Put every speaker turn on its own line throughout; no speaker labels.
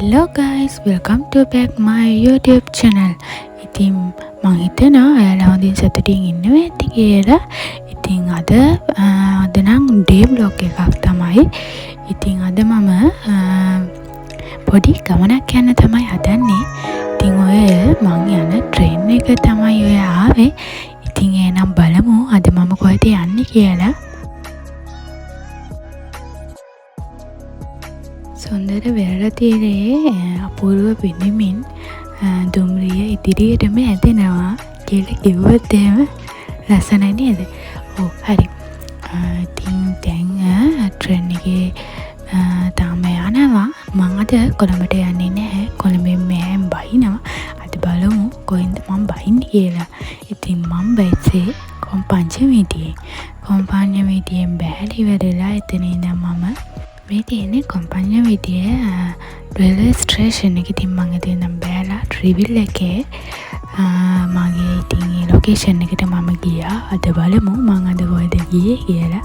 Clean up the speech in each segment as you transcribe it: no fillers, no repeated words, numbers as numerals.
Hello guys, welcome to back my YouTube channel. ඉතින් මම හිතනවා ඔයාලා හොඳින් සතුටින් ඉන්නවා ඇති කියලා. ඉතින් අද නම් ඩේ vlog එකක් තමයි. ඉතින් අද මම පොඩි ගමනක් යන්න තමයි හදන්නේ. ඉතින් ඔය මං යන ට්‍රේන් එක තමයි ඔය ආවේ. ඉතින් එහෙනම් බලමු අද මම කොහෙද යන්නේ කියලා. සොන්දර වෙරළ තීරයේ අපූර්ව පිළිමින් දුම්රිය ඉදිරියටම ඇදෙනවා කියලා කිව්වොත් එහෙම ලස්සනයි නේද? ඔව් හරි. ඉතින් දැන් ට්‍රේන් එකේ තාම යනවා. මම අද කොළඹට යන්නේ නැහැ. කොළඹෙන් මෙහෙන් බහිනවා. අද බලමු කොහෙන්ද මම බහින්නේ කියලා. ඉතින් මම බැස්සේ කොම්පඤ්ඤවීදියෙන් බැහැලි වෙරලා එතන ඉඳන් මම මේ තියෙන්නේ කොම්පඤ්ඤවීදිය රේල්වේ ස්ටේෂන් එක. ඉතින් මම එතන ඉඳන් බැලලා ට්‍රිවිල් එකේ මගේ ඉතින් ඒ ලොකේෂන් එකට මම ගියා. අද බලමු මම අද කොහෙද ගියේ කියලා.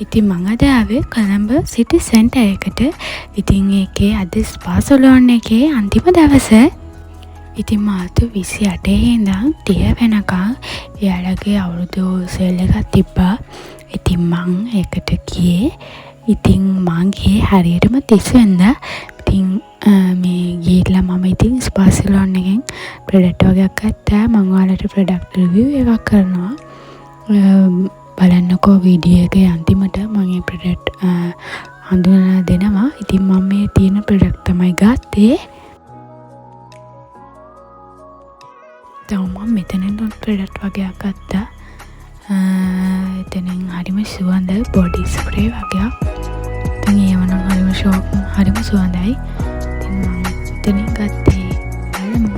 ඉතින් මම අද ආවේ කොළඹ සිටි සෙන්ටර් එකට. ඉතින් ඒකේ අද ස්පා සලෝන් එකේ අන්තිම දවසේ. ඉතින් මාර්තු 28 ඉඳන් 30 වෙනකම් එයාලගේ අවුරුදු සේල් එකක් තිබ්බා. ඉතින් මං ඒකට ගියේ. ඉතින් මං ගියේ හරියටම 30 වෙනිදා. ඉතින් මේ ගිහිල්ලා මම ඉතින් ස්පා සලෝන් එකෙන් ප්‍රොඩක්ට් වගේක් ගත්තා. මම ඔයාලට ප්‍රොඩක්ට් රිවිව් එකක් කරනවා. බලන්නකෝ වීඩියෝ එකේ අන්තිමට මම මේ ප්‍රොඩක්ට් හඳුන්වලා දෙනවා. ඉතින් මම මේ තියෙන ප්‍රොඩක්ට් තමයි ගත්තේ. මම මෙතනින් ප්‍රොඩක්ට් වගේක් ගත්තා. එතනින් හරිම සුවඳ බොඩි ස්ප්‍රේ වගේක්. ඉතින් ඒව නම් හරිම සුවඳයි. ඉතින් මම එතනින් ගත්තේ. බලමු.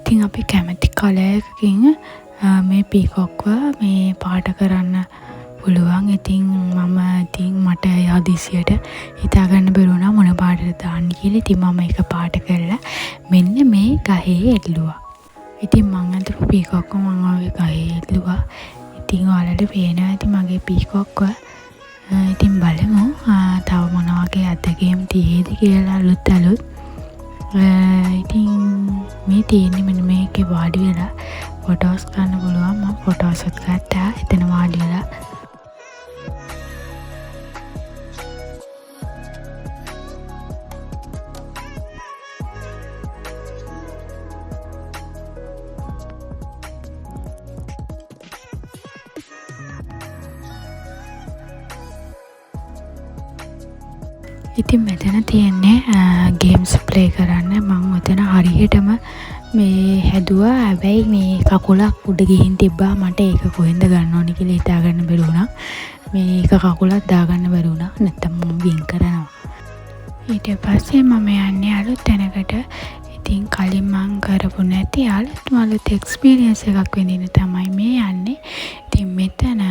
ඉතින් අපි කැමති කලර් එකකින් මේ පීකොක්ව මේ පාට කරන්න පුළුවන්. ඉතින් මට හදිසියට හිතාගන්න බැරි වුණා මොන පාටද දාන්න කියලා. ඉතින් මම ඒක පාට කරලා මෙන්න මේ ගහේ එල්ලුවා. ඉතින් මම අද පීකොක්ව මම ආවේ ගහේ එල්ලුවා. ඉතින් ඔයාලට පේනවා ඇති මගේ පීකොක්ව. ඉතින් බලමු තව මොන වගේ අත්දැකීම් තියෙයිද කියලා අලුත්. ඉතින් මේ තියෙන්නේ මෙන්න මේකේ වාඩි වෙලා ෆොටෝස් ගන්න පුළුවන්. මම ෆොටෝස් ගත්තා එතන වාඩි වෙලා. ඉතින් මෙතන තියෙන්නේ ගේම්ස් ප්ලේ කරන්න. මම මෙතන හරියටම මේ හැදුවා. හැබැයි මේ කකුලක් උඩ ගිහින් තිබ්බා. මට ඒක කොහෙන්ද ගන්න ඕනේ කියලා හිතාගන්න බැරි වුණා. මේක කකුලක් දාගන්න බැරි වුණා. නැත්තම් මම වින් කරනවා. ඊට පස්සේ මම යන්නේ අලුත් තැනකට. ඉතින් කලින් මම කරපු නැති අලුත් එක්ස්පීරියන්ස් එකක් වෙනින්න තමයි මේ යන්නේ. ඉතින් මෙතන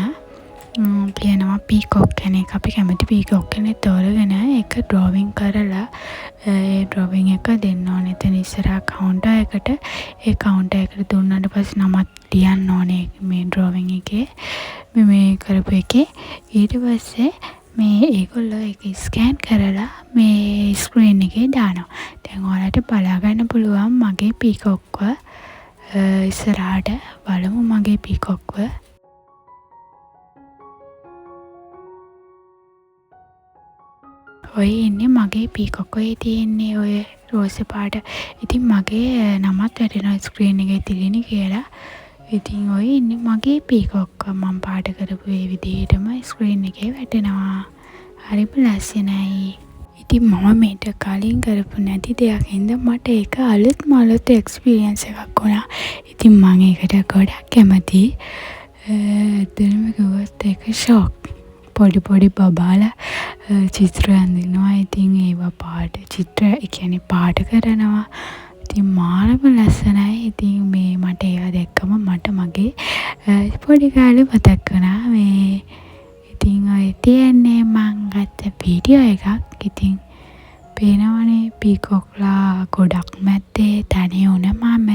කියනවා පීකොක් කෙනෙක්. අපි කැමති පීකොක් කෙනෙක් තෝරගෙන ඒක ඩ්‍රෝවිං කරලා ඒ ඩ්‍රෝවිං එක දෙන්න ඕනේ. එතන ඉස්සරහා කවුන්ටර් එකට. ඒ කවුන්ටර් එකට දුන්නාට පස්සේ නමක් තියන්න ඕනේ මේ ඩ්‍රෝවිං එකේ මේ කරපු එකේ. ඊට පස්සේ මේ ඒගොල්ලෝ ඒක ස්කෑන් කරලා මේ ස්ක්‍රීන් එකේ දානවා. දැන් ඔයාලට බලා ගන්න පුළුවන් මගේ පීකොක්ව. ඉස්සරහට බලමු මගේ පීකොක්ව. ඔය ඉන්නේ මගේ පීකොක්. ඔය තියෙන්නේ ඔය රෝස පාට. ඉතින් මගේ නමත් වැටෙනවා ස්ක්‍රීන් එකේ තිලිනි කියලා. ඉතින් ඔය ඉන්නේ මගේ පීකොක්. මම පාට කරපු ඒ විදිහටම ස්ක්‍රීන් එකේ වැටෙනවා. හරිම ලස්සනයි. ඉතින් මම මේට කලින් කරපු නැති දෙයක් හින්දා මට ඒක අලුත් එක්ස්පීරියන්ස් එකක් වුණා. ඉතින් මම ඒකට ගොඩක් කැමතියි. ඇත්තටම කිව්වොත් ඒක ෂොක්. පොඩි බබාලා චිත්‍ර අඳිනවා. ඉතින් ඒවා පාට චිත්‍ර ඒ කියන්නේ පාට කරනවා. ඉතින් මාරම ලස්සනයි. ඉතින් මේ මට ඒවා දැක්කම මට මගේ පොඩි කාලේ මතක් වුණා. මේ ඉතින් ඔය තියන්නේ මං ගත්ත වීඩියෝ එකක්. ඉතින් පේනවනේ පීකොක්ලා ගොඩක් මැද්දේ තනි වුණ මම.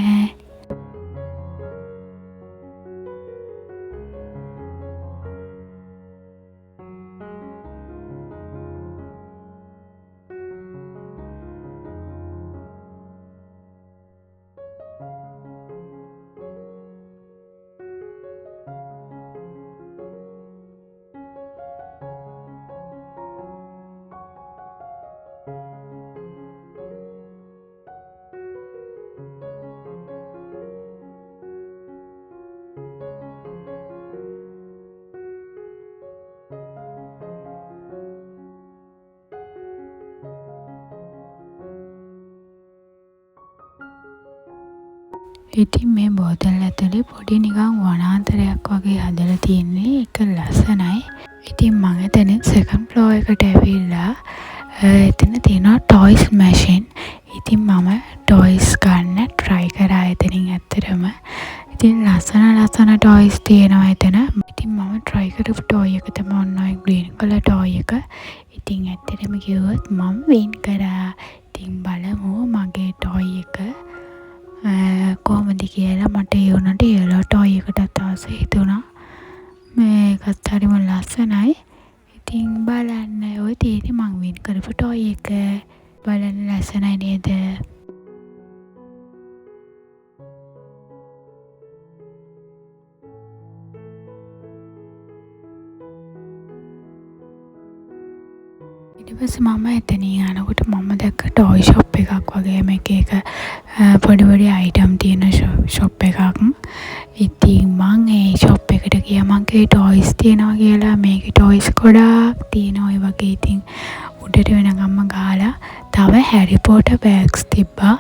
ඉතින් මේ බෝතල් ඇතුලේ පොඩි නිකන් වනාන්තරයක් වගේ හදලා තියෙන්නේ. ඒක ලස්සනයි. ඉතින් මම එතනින් සෙකන්ඩ් ෆ්ලෝර් එකට ඇවිල්ලා එතන තියෙනවා ටොයිස් මැෂින්. ඉතින් මම ටොයිස් ගන්න try කරා එතනින් ඇත්තටම. ඉතින් ලස්සන ටොයිස් තියෙනවා එතන. ඉතින් මම try කරපු ටොයි එක තමයි ඔන්න ඔය ග්‍රීන් කලර් ටොයි එක. ඉතින් ඇත්තටම කිව්වොත් මම වින් කරා. ඉතින් බලමු මගේ ටොයි එක කොහොමද කියලා. මට ඒ වුණාට යෙලෝ ටොයි එකටත් ආසයි හිතුණා. මේකත් හරිම ලස්සනයි. ඉතින් බලන්න ඔය තියෙන්නේ මං වින් කරපු ටොයි එක. බලන්න ලස්සනයි නේද? ඊට පස්සේ මම එතනින් යනකොට මම දැක්ක ටොයි ෂොප් එකක් වගේ මේක පොඩි අයිටම් තියෙන ෂොප් එකක්. ඉතින් මං ඒ ෂොප් එකට ගියා. මං කිව්වේ ටොයිස් තියෙනවා කියලා. මේකේ ටොයිස් ගොඩාක් තියෙනවා. ඒ වගේ ඉතින් උඩට වෙනකම්ම ගහලා තව හැරි පොටර් බෑග්ස් තිබ්බා.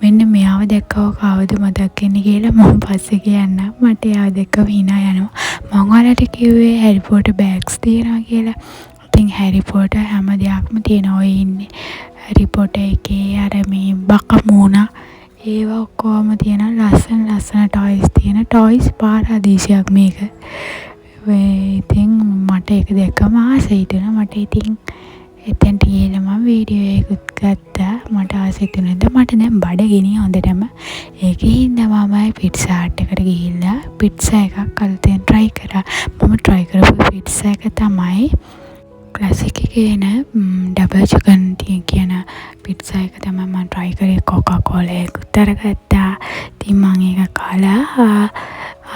මෙන්න මෙයාව දැක්කව කවුද මතක් වෙන්නේ කියලා මම පස්සේ කියන්න. මට එයාව දැක්කම hina යනවා. මං ඔයාලට කිව්වේ හැරි පොටර් බෑග්ස් තියෙනවා කියලා. ඉතින් හැරි පොටර් හැම දෙයක්ම තියෙනවා. ඔය ඉන්නේ හැරි පොටර් එකේ අර මේ බකමූණා ඒවා ඔක්කොම තියෙන ලස්සන ටොයිස් තියෙන ටොයිස් පාරාදීසයක් මේක. ඉතින් මට ඒක දැක්කම ආසයි හිතුණා. මට ඉතින් එතෙන්ට ගිහලා මම වීඩියෝ එකකුත් ගත්තා. මට ආසයි හිතුණා. මට දැන් බඩගිනි හොඳටම. ඒකේ හින්දා මම පිට්සා හට් එකට ගිහිල්ලා පිට්සා එකක් අලුතෙන් try කරා. මම try කරපු පිට්සා එක තමයි ක්ලාසික් එකේ එන ඩබල් චිකන් කියන පිට්සා එක තමයි මම try කරේ. කොකා කෝලා එකත් අරගත්තා. ඉතින් මම ඒක කාලා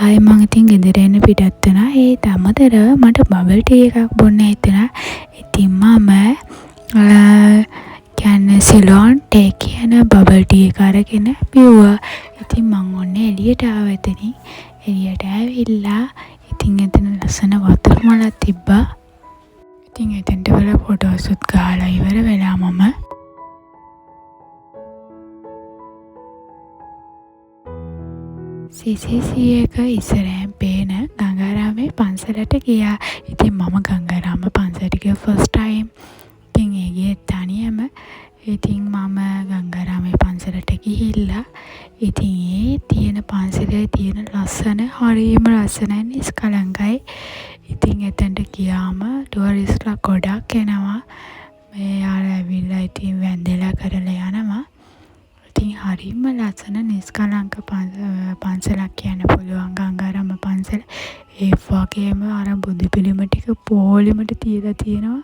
ආයෙ මම ඉතින් ගෙදර එන්න පිටත් වුණා. ඒත් අමතරව මට බබල් ටී එකක් බොන්න හිතුණා. ඉතින් මම කියන්නේ සිලෝන් ටේ කියන බබල් ටී එක අරගෙන පිව්වා. ඉතින් මම ඔන්න එළියට ආවා. එතනින් එළියට ඇවිල්ලා ඉතින් එතන ලස්සන වතුර මලක් තිබ්බා. ඉතින් එතෙන්ට වෙලා ෆොටෝසුත් ගහලා ඉවර වෙලා මම CCC එක ඉස්සරහින් පේන ගංගාරාමේ පන්සලට ගියා. ඉතින් මම ගංගාරාම පන්සලට ගියා ෆස්ට් ටයිම්. ඉතින් ඒ ගියේ තනියම. ඉතින් මම ගංගාරාමේ පන්සලට ගිහිල්ලා ඉතින් ඒ තියෙන පන්සලේ තියෙන ලස්සන හරියම ලස්සනයි නිස්කලංකයි. ඉතින් එතනට ගියාම ටුවරිස්ට්ලා ගොඩක් එනවා. මේ ආර ඇවිල්ලා ඉතින් වැන්දලා කරලා යනවා. ඉතින් හරියම ලස්සන නිස්කලංක පන්සලක් කියන්න පුළුවන් ගංගාරාම පන්සල. ඒ වගේම අර බුදු පිළිම ටික පොලිමට තියලා තියෙනවා.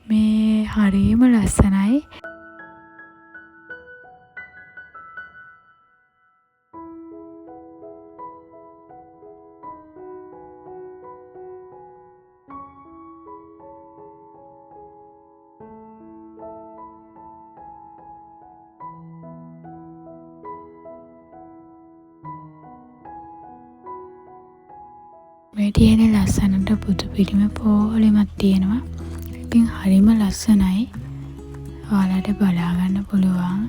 මේ හරියම ලස්සනයි. මේ තියෙන ලස්සනට බුදු පිළිම පොලිමක් තියෙනවා. ඉතින් හරිම ලස්සනයි. ඔයාලට බලා ගන්න පුළුවන්.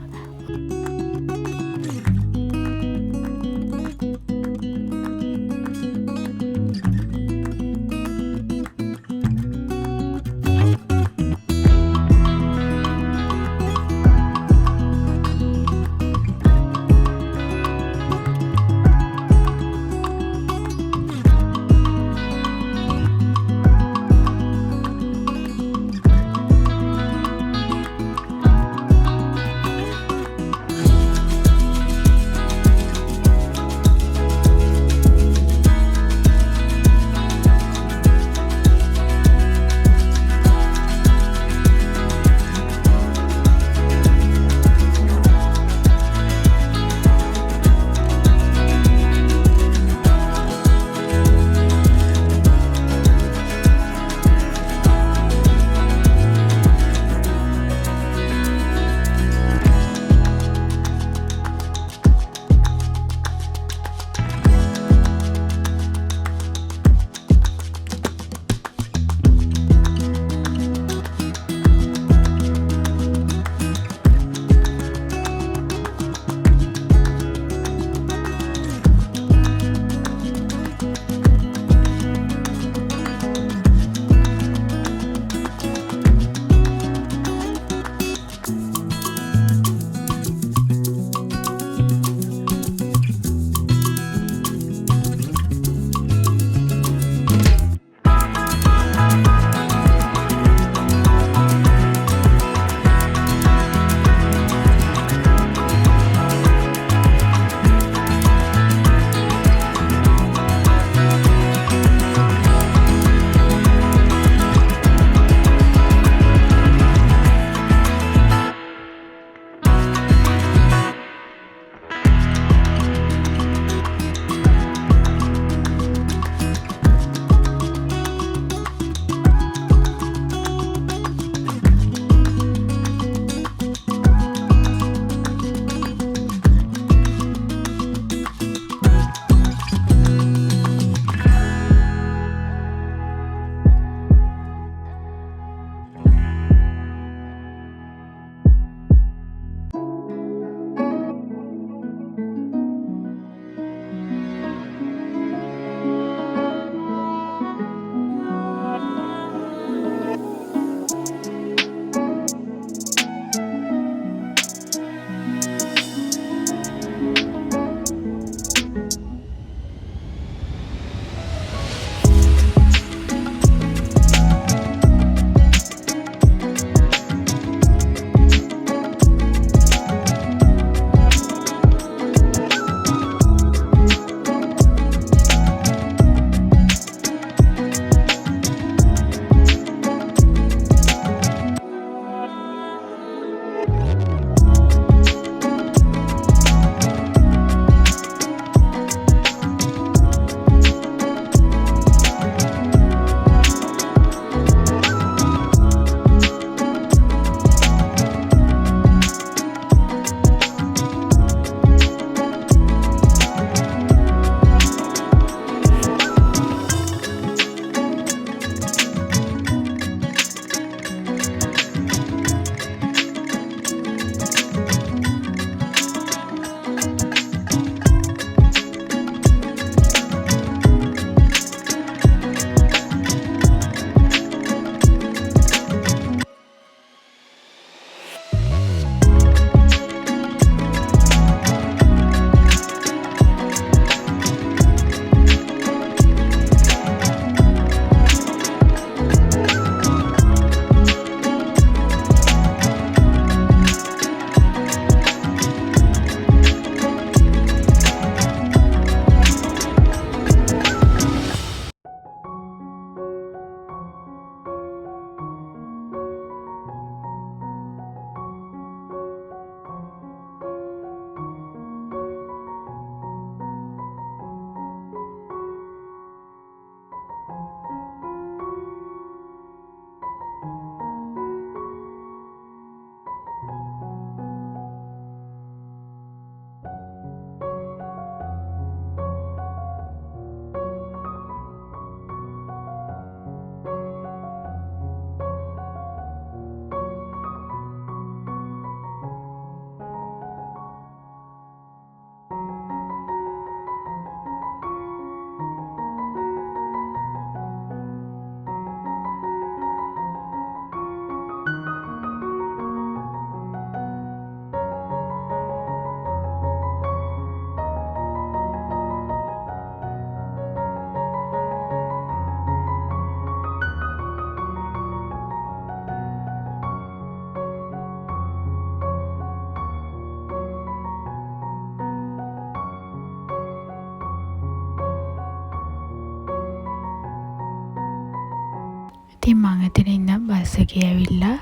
ඉතින් මං එතන ඉඳන් බස් එකේ ඇවිල්ලා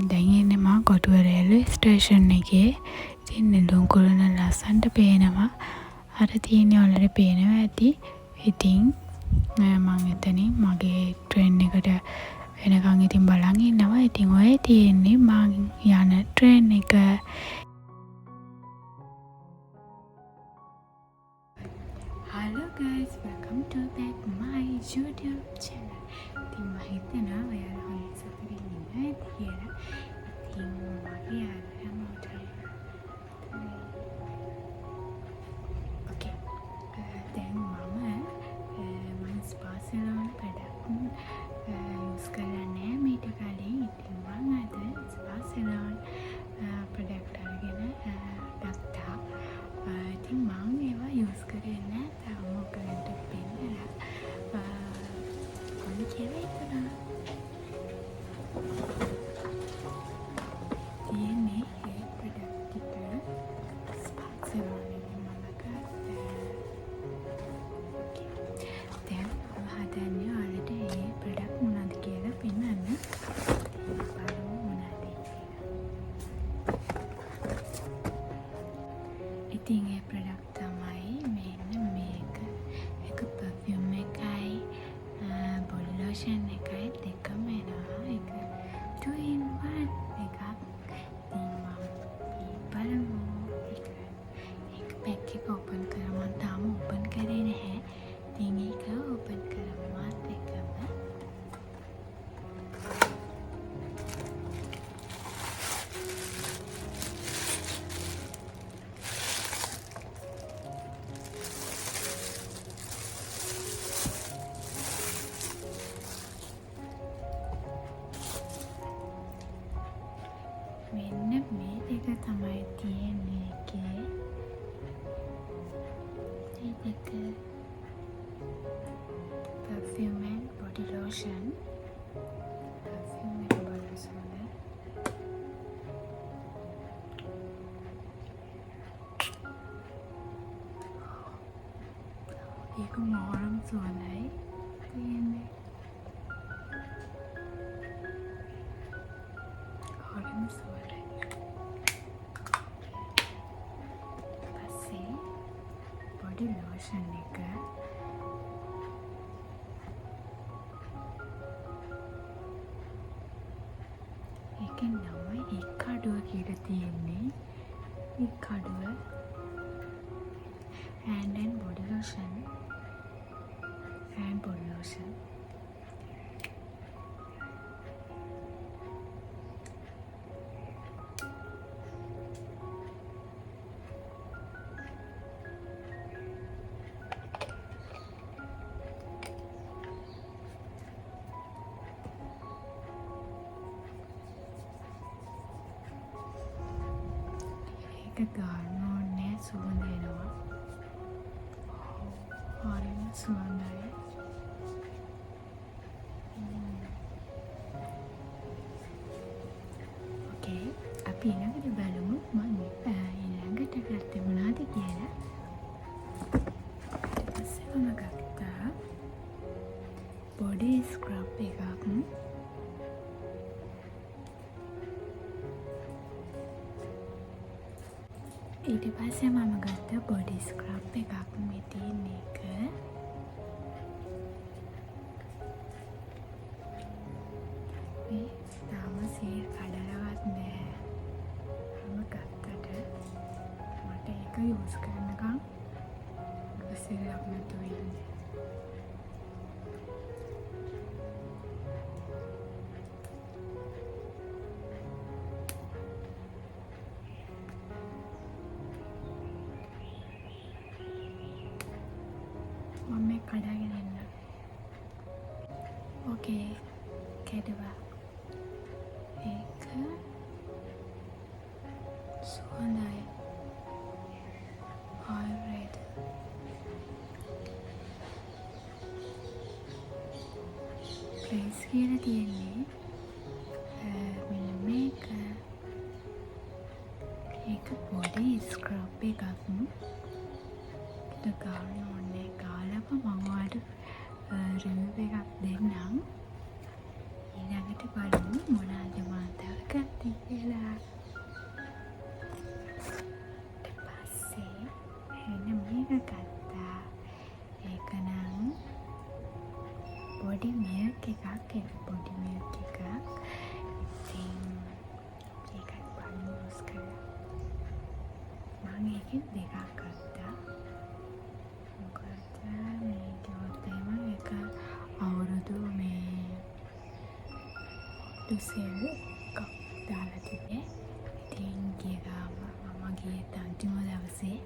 දැන් ඉන්නේ මම කොටුව රේල්වේ ස්ටේෂන් එකේ. ඉතින් නෙළුම් කුරුණ ලස්සනට පේනවා. අර තියෙන්නේ ඔයාලට පේනවා ඇති. ඉතින් මං එතනින් මගේ ට්‍රේන් එකට එනකන් ඉතින් බලන් ඉන්නවා. ඉතින් ඔය තියෙන්නේ මං යන ට්‍රේන් එක. Hello guys, welcome to back my YouTube channel. ඉතින් මම හිතනවා ඔයාලා හොඳ සතුටින් ඉන්න ඇති කියලා. ඉතින් මගේ අරමුණට okay. දැන් මම ස්පා සලෝන් ප්‍රොඩක්ට් යූස් කරලා නැහැ මීට කලින්. ඉතින් මම අද ස්පා සලෝන් ප්‍රොඩක්ට් අරගෙන ගත්තා. ඉතින් මම ඒවා යූස් කරේ නැහැ. තාම ඔයගලන්ට පෙන්නලා කොහොමද කියලා හිතනවා. තියෙන්නේ ඒ ප්‍රොඩක්ට් ටික ස්පා සලෝන් එකෙන් මම ගත්තා. ඕකේ. දැන් මම හදන්නේ ඔයාලට ඒ ප්‍රොඩක්ට් මොනවද කියලා පෙන්නන්න. බලමු මොනවද කියලා. ඉතින් ඒ ප්‍රොඩක්ට් තමයි මෙන්න මේක. එක පර්ෆියුම් එකයි බොඩි ලෝෂන් එකයි දෙකම එනවා. එක 2 in 1 එකක්. ඉතින් මම බලමු. ඒක පැක් එක ඕපන් කරමු. තාම ඕපන් කරේ නැහැ. ඉතින් ඒක ඕපන් කරමු මාත් එක්කම. මෙන්න මේ දෙක තමයි තියෙන්නේ එකේ. මේ දෙක perfume and body lotion. Perfume and body lotion. ඒක මෝරම් සුවඳයි තියෙන්නේ. හොරම සුවඳයි. පස්සේ body lotion එක ඒකේ නම ඉක්කඩුව කියලා තියෙන්නේ. ඉක්කඩුව hand and body lotion. hand body lotion. ඒක ගන්න ඕනේ සුවඳ එනවා. හරිම සුවඳයි. ඕකේ අපි ඊළඟට බලමු මම ඊළඟට ගත්තේ මොනවද කියලා. ඊට පස්සේ මම ගත්තා බොඩි ස්ක්‍රබ් එකක්. ඊට පස්සේ මම ගත්ත බොඩි ස්ක්‍රබ් එකක්. මේ තියෙන එක මේ තාම සීල් කඩලවත් නැහැ. මම ගත්තට මට ඒක යූස් කරනකම් සීලක් නැතුව ඉන්නේ. මම කඩාගෙන එන්න. ඕකේ කැඩුවා. ඒක සුවඳයි. හයිබ්‍රිඩ්. ප්‍රයිස් කියලා තියෙන්නේ මෙන්න මේක. ඒක බොඩි ස්ක්‍රබ් එකක්. ඒක ගන්න ඕනේ. ගාලම මම ඔයාලට රිවිව් එකක් දෙන්නම්. බොඩි මිල්ක් එකක්. ඉතින් ඒකත් බලමු යූස් කරලා. මම ඒකෙන් දෙකක් ගත්තා. මොකද මේ කිව්වොත් එහෙම එක අවුරුදු මේ ඩිසෙල් එකක් දාලා තිබේ. ඉතින් ගිය ගාම මම ගියේ අන්තිම දවසේ.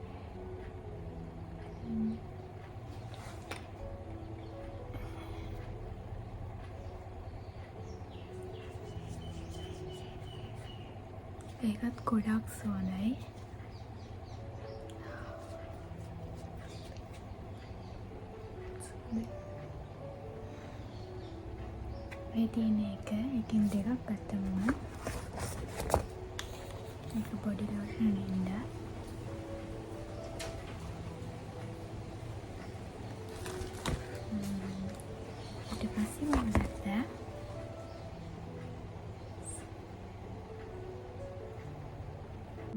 ඒකත් ගොඩක් සුවඳයි. මේ තියෙන එක එකින් දෙකක් ගත්තම ඒක බොඩි ලෝෂන් ඉඳලා ඊට පස්සේ මම ගත්තා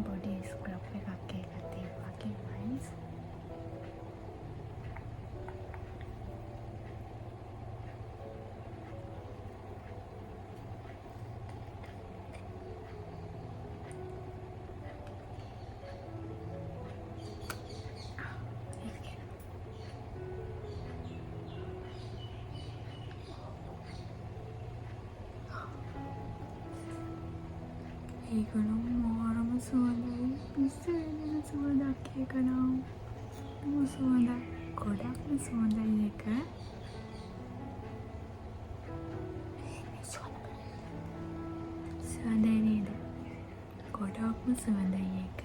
body scrub එකක්. ඒකත් ඒ වගේමයි. ඒක නම් මාරම සුවඳයි. ඉස්සෙල්ලා සුවඳක් ඒක නම්. සුවඳක් ගොඩක්ම සුවඳයි ඒක. සුවඳයි නේද? ගොඩක්ම සුවඳයි ඒක.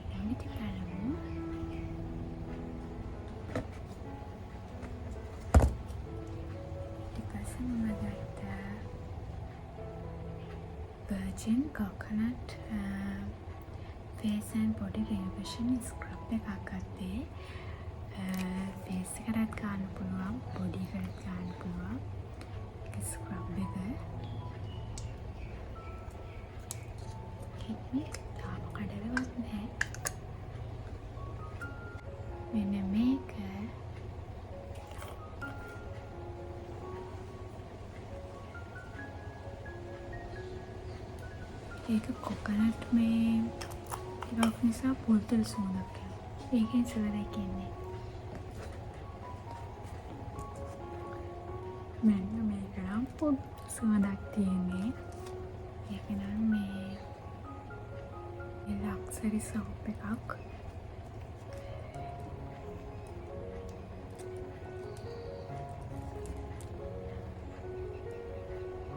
දැන් ඉතින් බලමු. ඊට පස්සේ මම ගත්තා Virgin Coconut Face and Body Renovation Scrub එකක් ගත්තේ. ෆේස් එකටත් ගන්න පුළුවන්, බොඩි එකටත් ගන්න පුළුවන්. ඒක ස්ක්‍රබ් එක. කිව්වේ තාම කඩලවත් නැහැ. මෙන්න මේක ඒක කොකනට් මේ එකක් නිසා පොල්තල් සුවඳක් එනවා. ඒකෙන් සුවඳයි කියන්නේ. මෙන්න මේක නම් පොඩ් සුවඳක් තියෙන්නේ. ඒක නම් මේ ලක්සරි සෝප් එකක්.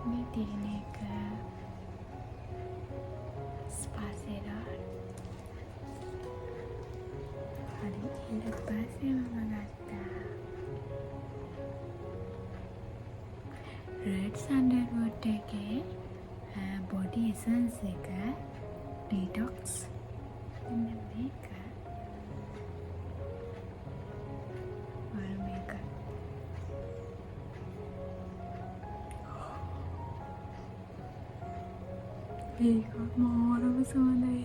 මේ තියෙන එක ඊට පස්සේ මම ගත්තා Red Sandalwood එකේ බොඩි එසන්ස් එක ඩීටොක්ස්. මෙන්න මේක මේක ඒක මාරම සුවඳයි.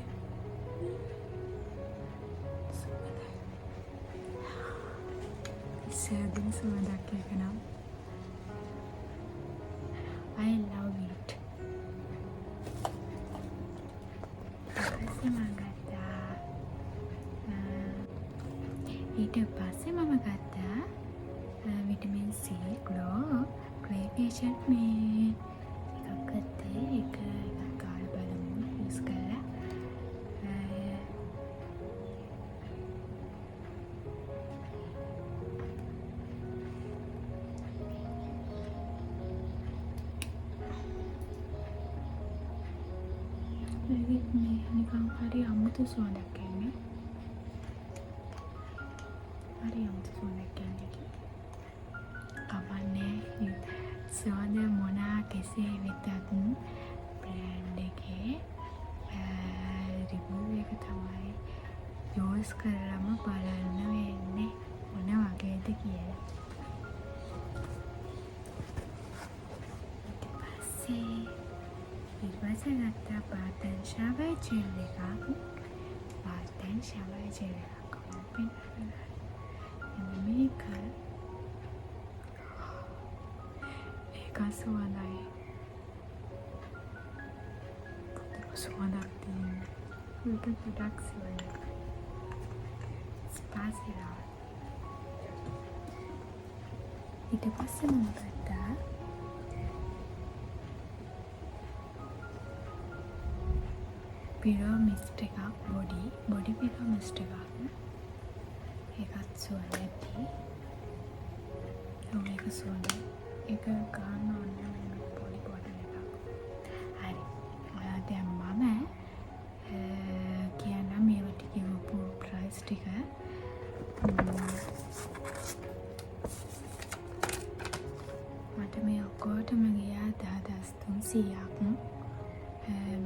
සෑදෙන සුවඳක් ඒක නම්. I love it. ඊට පස්සේ මම ගත්තා vitamin C Glow Clay Facial මේ එකක් ගත්තේ. ඒක ගාලා බලමු යූස් කරලා. මේ නිකන් හරි අමුතු සුවඳක් එන්නේ. හරි අමුතු සුවඳක් එන්නේ. කවන්නේ සුවඳ මොනා කෙසේ වෙතත් බ්‍රෑන්ඩ් එකේ රිවිව් එක තමයි යූස් කරලම බලන්න වෙන්නේ මොන වගේද කියලා. ඊට පස්සේ ගත්තා Bath and Shower Gel එකක්. Bath and Shower Gel එකක් මේක suwandai. Suwandak තියෙන්නේ. මේක ගොඩක් සුවඳයි. ස්පයිසි ලා. ඊට පස්සේ මම ගත්තා පිරෝ මිස්ට් එකක් බොඩි පිරෝ මිස්ට් එකක්. ඒකත් සුවඳයි. මේක සුවඳයි. ඒක ගන්න ඕනේ මේ පොඩි බෝටල් එකක්. හරි. දැන් මම කියන්න මේවට කිව්වපු ප්‍රයිස් ටික. මට මේ ඔක්කොටම ගියා 10300ක්.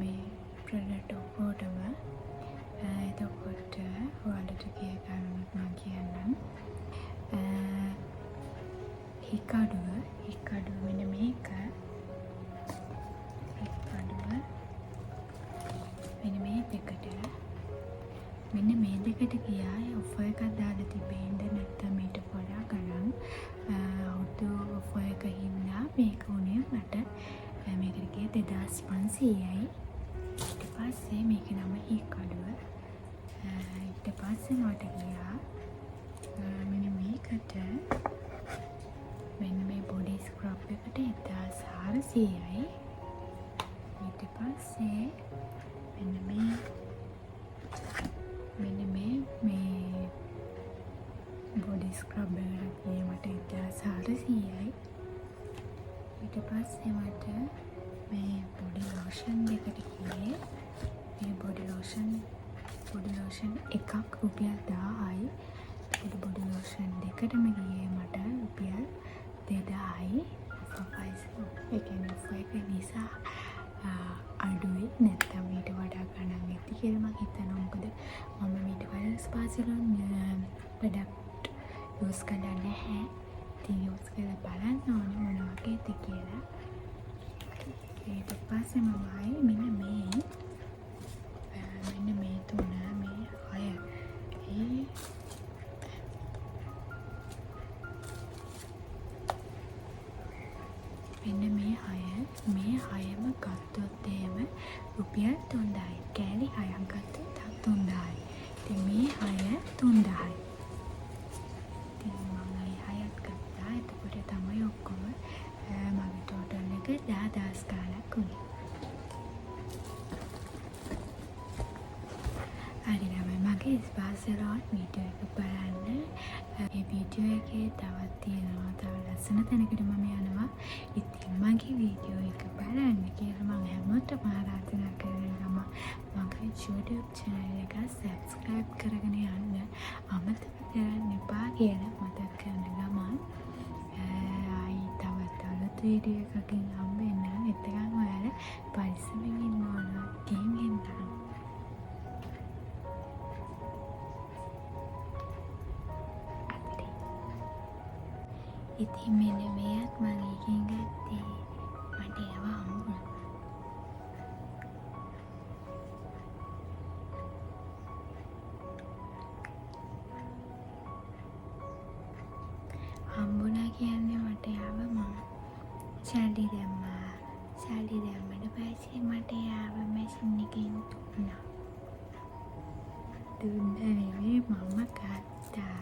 මේ ප්‍රොඩක්ට් ඔක්කොටම. එතකොට ඔයාලට කිය ගන්නත් මම කියන්නම්. හික්කඩුව මෙන්න මේක. හික්කඩුව මෙන්න මේ දෙකට. මෙන්න මේ දෙකට ගියා ඔෆර් එකක් දාලා තිබෙන්න නැත්නම් ඊට වඩා ගණන් අවුරුදු ඔෆර් එක හින්දා මේක උනේ මට මේකට ගියේ 2500යි. ඊට පස්සේ මේක නම හික්කඩුව. ඊට පස්සේ මට ගියා මෙන්න මේකට මෙන්න මේ බොඩි ස්ක්‍රබ් එකට 1400යි. ඊට පස්සේ මෙන්න මේ බොඩි ස්ක්‍රබ් එකට ගියේ මට 1400යි. ඊට පස්සේ මට මේ බොඩි ලෝෂන් දෙකට ගියේ. මේ බොඩි ලෝෂන් එකක් රුපියල් 1000යි. බොඩි ලෝෂන් දෙකටම ගියේ මට රුපියල් 2000යි. ඒ කියන්නේ ඔෆර් එක නිසා අඩුයි. නැත්නම් ඊට වඩා ගණන් ඇති කියලා මම හිතනවා. මොකද මම ඊට වඩා ස්පාසිලොන් ප්‍රොඩක්ට් යූස් කරලා නැහැ. ඉතින් යූස් කරලා බලන්න ඕනේ මොන වගේද කියලා. ඊට පස්සේ මම ආයේ මෙන්න මේ තුන මේ 6 මෙන්න මේ 6ම ගත්තොත් එහෙම රුපියල් 3000යි. කෑලි 6ක් ගත්තොත් 3000යි. ඉතින් මේ 6 3000යි. ඉතින් මම මේ 6ක් ගත්තා. එතකොට තමයි ඔක්කොම මගේ ටෝටල් එක 10000 ගාණක් වුණේ. හරි ළමයි මගේ ස්පාසලොන් වීඩියෝ එක බලන්න. මේ වීඩියෝ එකේ තවත් තියෙනවා තව ලස්සන තැනකට මම යනවා. ඉතින් මගේ වීඩියෝ එක බලන්න කියලා මම හැමෝටම ආරාධනා කරනවා. මගේ YouTube channel එක subscribe කරගෙන යන්න අමතක කරන්න එපා කියලා මතක් කරන ගමන් ආයි තවත් අලුත් වීඩියෝ එකකින් හම්බ වෙනවා. එතකන් ඔයාලා පරිස්සමෙන් ඉන්න ඕන. ගේම් ගෙන්න. ඉතින් මෙන්න මේත් මම එකෙන් ගත්තේ. මට ඒවා හම්බුණා කියන්නේ මට යාව මම සල්ලි දැම්මා. සල්ලි දැම්මට පස්සේ මට යාව මැෂින් එකෙන් දුන්නා. නෙවෙයි මම ගත්තා.